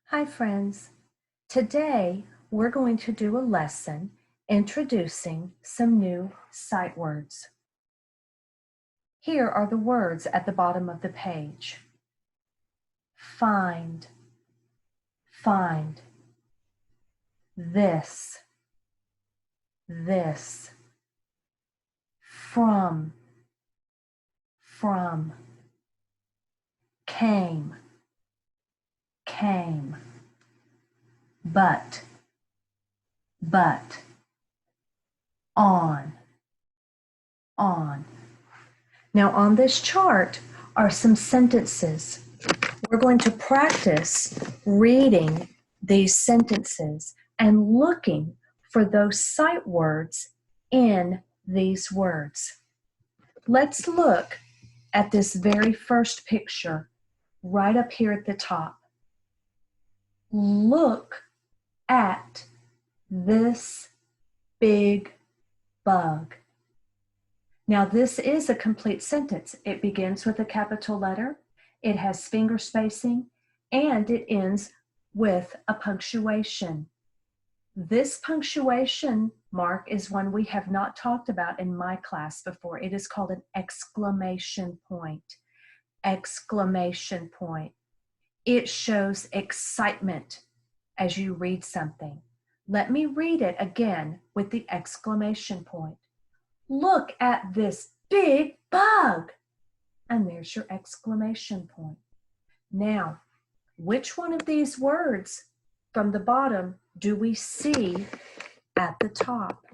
Hi friends. Today we're going to do a lesson introducing some new sight words. Here are the words at the bottom of the page. Find, find. This, this. From, from. Came, came. But, on, on. Now on this chart are some sentences. We're going to practice reading these sentences and looking for those sight words in these words. Let's look at this very first picture right up here at the top. Look at this big bug. Now this is a complete sentence. It begins with a capital letter, it has finger spacing, and it ends with a punctuation. This punctuation mark is one we have not talked about in my class before. It is called an exclamation point. Exclamation point. It shows excitement as you read something. Let me read it again with the exclamation point. Look at this big bug. And there's your exclamation point. Now, which one of these words from the bottom do we see at the top?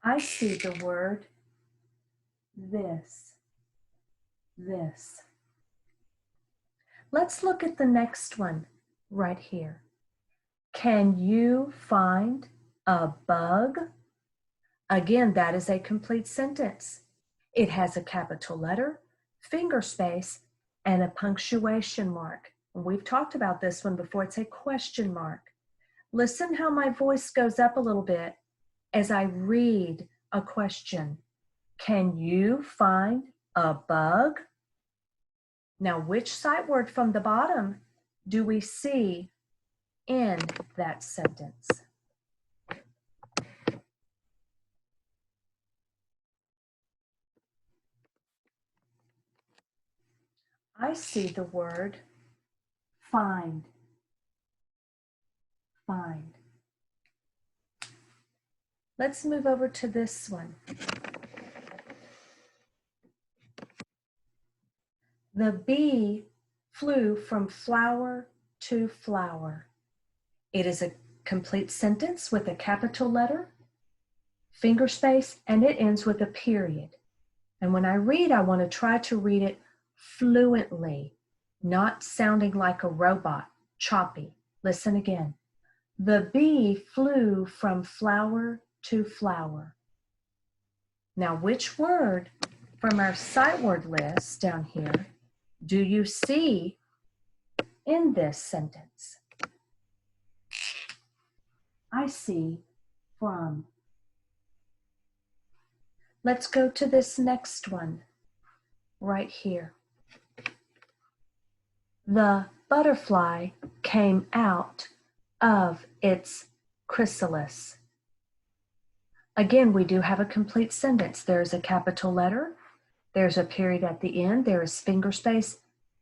I see the word this. This. Let's look at the next one right here. Can you find a bug? Again, that is a complete sentence. It has a capital letter, finger space, and a punctuation mark. We've talked about this one before. It's a question mark. Listen how my voice goes up a little bit as I read a question. Can you find a bug? Now, which sight word from the bottom do we see in that sentence? I see the word find. Find. Let's move over to this one. The bee flew from flower to flower. It is a complete sentence with a capital letter, finger space, and it ends with a period. And when I read, I want to try to read it fluently, not sounding like a robot, choppy. Listen again. The bee flew from flower to flower. Now, which word from our sight word list down here do you see in this sentence? I see from. Let's go to this next one right here. The butterfly came out of its chrysalis. Again, we do have a complete sentence. There's a capital letter, there's a period at the end, there is finger space,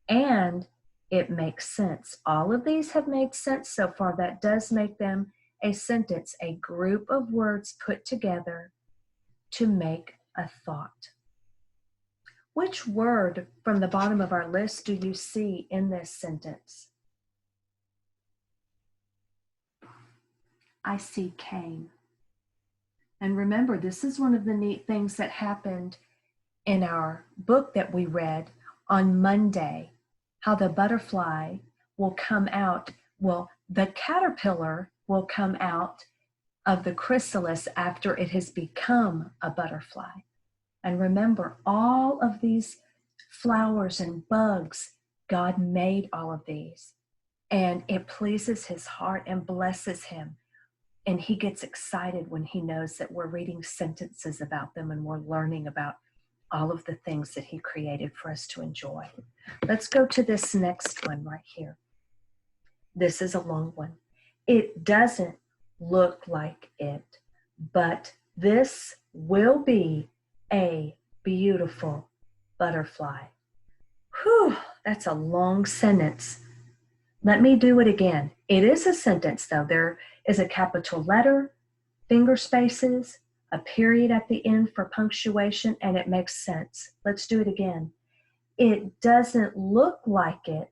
and it makes sense. All of these have made sense so far. That does make them a sentence, a group of words put together to make a thought. Which word from the bottom of our list do you see in this sentence? I see came. And remember, this is one of the neat things that happened in our book that we read on Monday, how the butterfly will come out, the caterpillar will come out of the chrysalis after it has become a butterfly. And remember, all of these flowers and bugs, God made all of these. And it pleases his heart and blesses him. And he gets excited when he knows that we're reading sentences about them and we're learning about all of the things that he created for us to enjoy. Let's go to this next one right here. This is a long one. It doesn't look like it, but this will be a beautiful butterfly. Whew, that's a long sentence. Let me do it again. It is a sentence, though. There is a capital letter, finger spaces, a period at the end for punctuation, and it makes sense. Let's do it again. It doesn't look like it,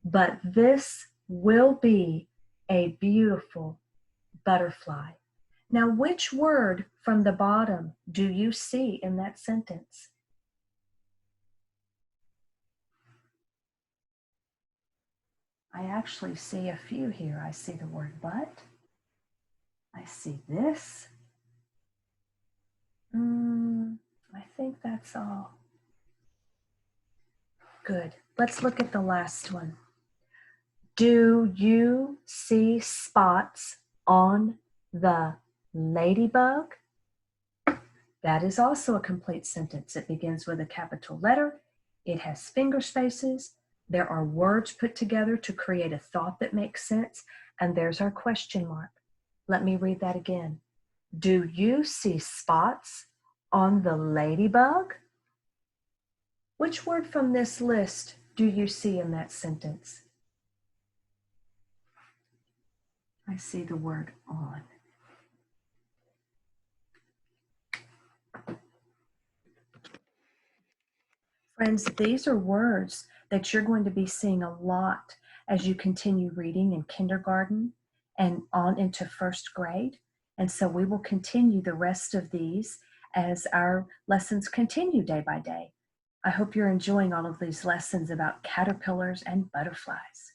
but this will be a beautiful butterfly. Now, which word from the bottom do you see in that sentence? I actually see a few here. I see the word but. I see this. I think that's all. Good. Let's look at the last one. Do you see spots on the ladybug? That is also a complete sentence. It begins with a capital letter. It has finger spaces. There are words put together to create a thought that makes sense. And there's our question mark. Let me read that again. Do you see spots on the ladybug? Which word from this list do you see in that sentence? I see the word on. Friends, these are words that you're going to be seeing a lot as you continue reading in kindergarten and on into first grade. And so we will continue the rest of these as our lessons continue day by day. I hope you're enjoying all of these lessons about caterpillars and butterflies.